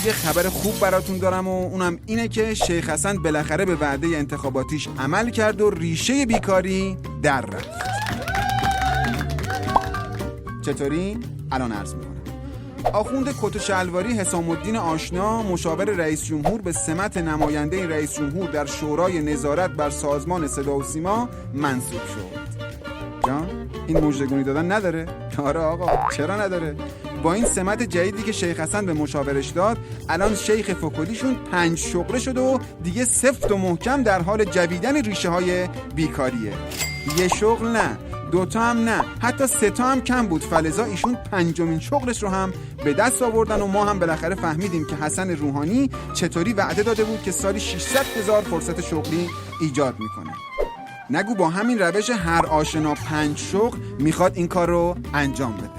یه خبر خوب براتون دارم و اونم اینه که شیخ حسن بالاخره به وعده انتخاباتیش عمل کرد و ریشه بیکاری در رفت. چطوری؟ الان عرض میکنم. آخوند کت و شلواری حسام الدین آشنا مشاور رئیس جمهور به سمت نماینده رئیس جمهور در شورای نظارت بر سازمان صدا و سیما منصوب شد. جان این مژدگونی دادن نداره؟ آره آقا چرا نداره؟ با این سمت جدیدی که شیخ حسن به مشاورش داد الان شیخ فکلیشون 5 شغله شده و دیگه سفت و محکم در حال جویدن ریشه های بیکاریه. یه شغل نه، 2 تا هم نه، حتی 3 تا هم کم بود. فلذا ایشون 5مین شغلش رو هم به دست آوردن و ما هم بالاخره فهمیدیم که حسن روحانی چطوری وعده داده بود که سالی 600,000 فرصت شغلی ایجاد میکنه. نگو با همین روش هر آشنا 5 شغل میخواد این کار رو انجام بده.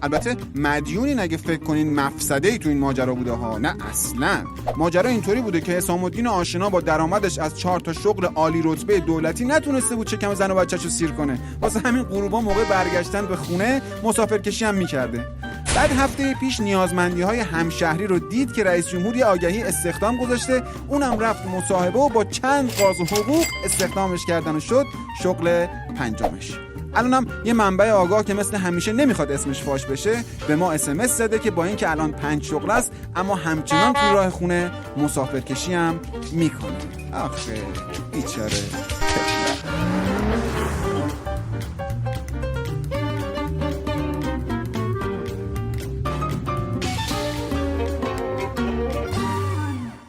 البته مدیونی نگه فکر کنین مفسده‌ای تو این ماجرا بوده ها، نه اصلا. ماجرا اینطوری بوده که حسام الدین آشنا با درآمدش از 4 تا شغل عالی رتبه دولتی نتونسته بود چکم زن و بچه‌شو سیر کنه. واسه همین غروبا موقع برگشتن به خونه مسافرکشی هم می‌کرده. بعد هفته پیش نیازمندی‌های همشهری رو دید که رئیس جمهور یه آگهی استخدام گذاشته، اونم رفت مصاحبه و با چند قاضی حقوق استخدامش کردن و شد شغل 5مش. الانم یه منبع آگاه که مثل همیشه نمیخواد اسمش فاش بشه به ما SMS زده که با اینکه الان 5 شغل است اما همچنان تو راه خونه مسافرکشی هم میکنه. آخه بیچاره.